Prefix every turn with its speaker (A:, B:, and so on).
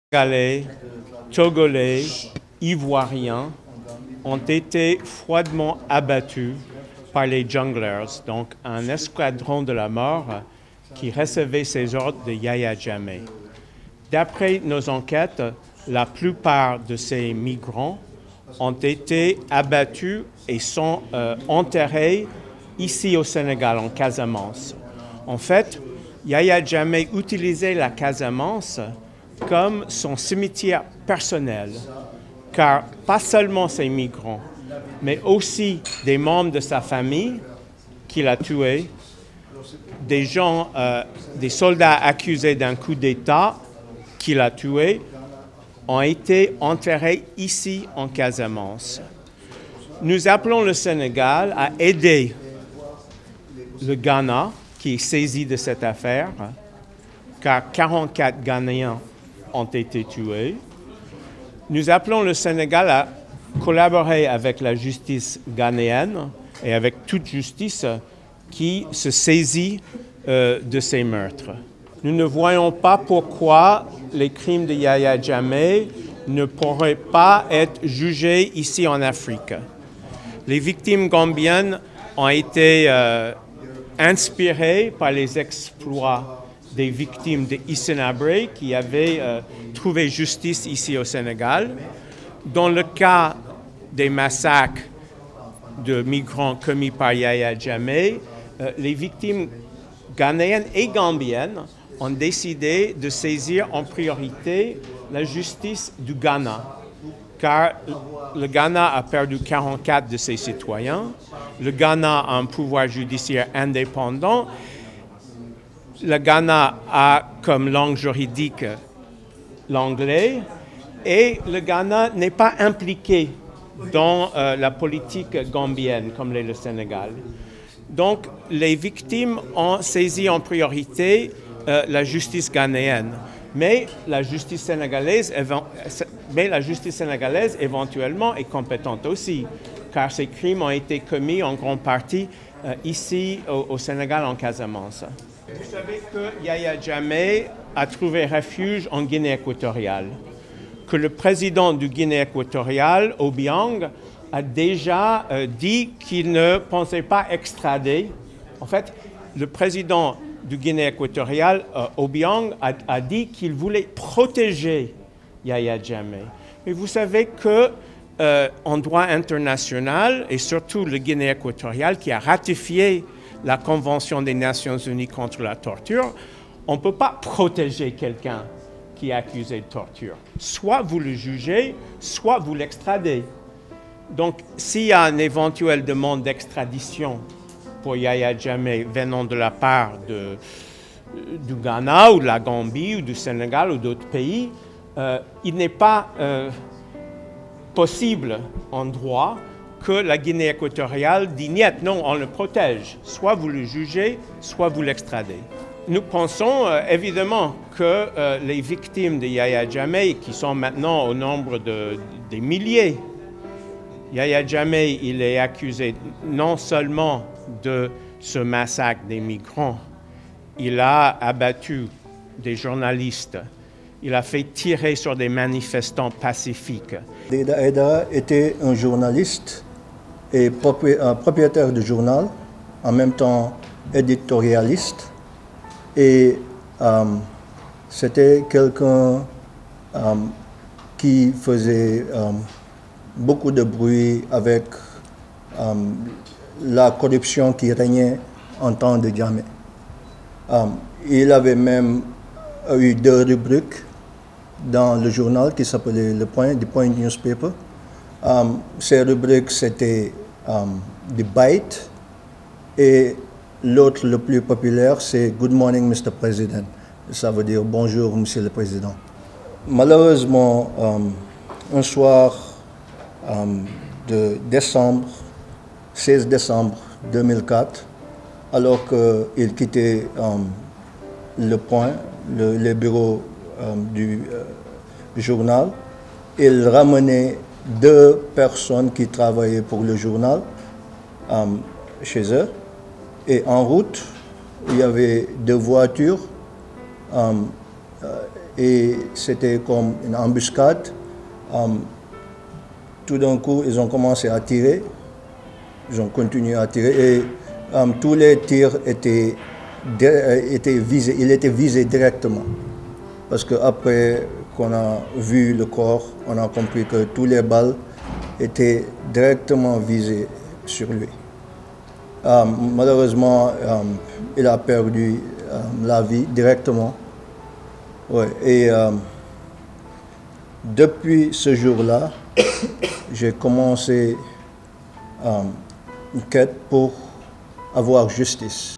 A: Sénégalais, Togolais, Ivoiriens ont été froidement abattus par les junglers, donc un escadron de la mort qui recevait ses ordres de Yahya Jammeh. D'après nos enquêtes, la plupart de ces migrants ont été abattus et sont enterrés ici au Sénégal, en Casamance. En fait, Yahya Jammeh utilisait la Casamance comme son cimetière personnel, car pas seulement ces migrants, mais aussi des membres de sa famille qu'il a tués, des soldats accusés d'un coup d'État qu'il a tués, ont été enterrés ici en Casamance. Nous appelons le Sénégal à aider le Ghana, qui est saisi de cette affaire, car 44 Ghanéens ont été tués. Nous appelons le Sénégal à collaborer avec la justice ghanéenne et avec toute justice qui se saisit de ces meurtres. Nous ne voyons pas pourquoi les crimes de Yahya Jammeh ne pourraient pas être jugés ici en Afrique. Les victimes gambiennes ont été inspirées par les exploits des victimes de Hissène Habré qui avaient trouvé justice ici au Sénégal. Dans le cas des massacres de migrants commis par Yahya Jammeh, les victimes ghanéennes et gambiennes ont décidé de saisir en priorité la justice du Ghana, car le Ghana a perdu 44 de ses citoyens, le Ghana a un pouvoir judiciaire indépendant, le Ghana a comme langue juridique l'anglais et le Ghana n'est pas impliqué dans la politique gambienne comme l'est le Sénégal. Donc les victimes ont saisi en priorité la justice ghanéenne, mais la justice sénégalaise éventuellement est compétente aussi, car ces crimes ont été commis en grande partie ici au Sénégal, en Casamance. Vous savez que Yahya Jammeh a trouvé refuge en Guinée équatoriale, que le président du Guinée équatoriale, Obiang, a déjà dit qu'il ne pensait pas extrader. En fait, le président du Guinée équatoriale, Obiang, a dit qu'il voulait protéger Yahya Jammeh. Mais vous savez que en droit international, et surtout le Guinée équatoriale qui a ratifié la Convention des Nations Unies contre la torture, on ne peut pas protéger quelqu'un qui est accusé de torture. Soit vous le jugez, soit vous l'extradez. Donc, s'il y a une éventuelle demande d'extradition pour Yahya Jammeh venant de la part du Ghana ou de la Gambie ou du Sénégal ou d'autres pays, il n'est pas possible en droit que la Guinée équatoriale dit niet, non, on le protège. Soit vous le jugez, soit vous l'extradez. Nous pensons évidemment que les victimes de Yahya Jammeh, qui sont maintenant au nombre des milliers, Yahya Jammeh, il est accusé non seulement de ce massacre des migrants, il a abattu des journalistes, il a fait tirer sur des manifestants pacifiques.
B: Deda Aidara était un journaliste et propriétaire de journal, en même temps éditorialiste, et c'était quelqu'un qui faisait beaucoup de bruit avec la corruption qui régnait en temps de Jammeh. Il avait même eu 2 rubriques dans le journal qui s'appelait The Point Newspaper. Ces rubriques, c'était The Bite, et l'autre, le plus populaire, c'est Good Morning, Mr. President. Ça veut dire bonjour, Monsieur le Président. Malheureusement, un soir de décembre, 16 décembre 2004, alors qu'il quittait le Point, le bureau du journal, il ramenait 2 personnes qui travaillaient pour le journal chez eux. Et en route, il y avait 2 voitures et c'était comme une embuscade. Tout d'un coup, ils ont commencé à tirer, ils ont continué à tirer et tous les tirs étaient visés, ils étaient visés directement. Parce qu'après qu'on a vu le corps, on a compris que toutes les balles étaient directement visées sur lui. Malheureusement, il a perdu la vie directement. Ouais, et depuis ce jour-là, j'ai commencé une quête pour avoir justice.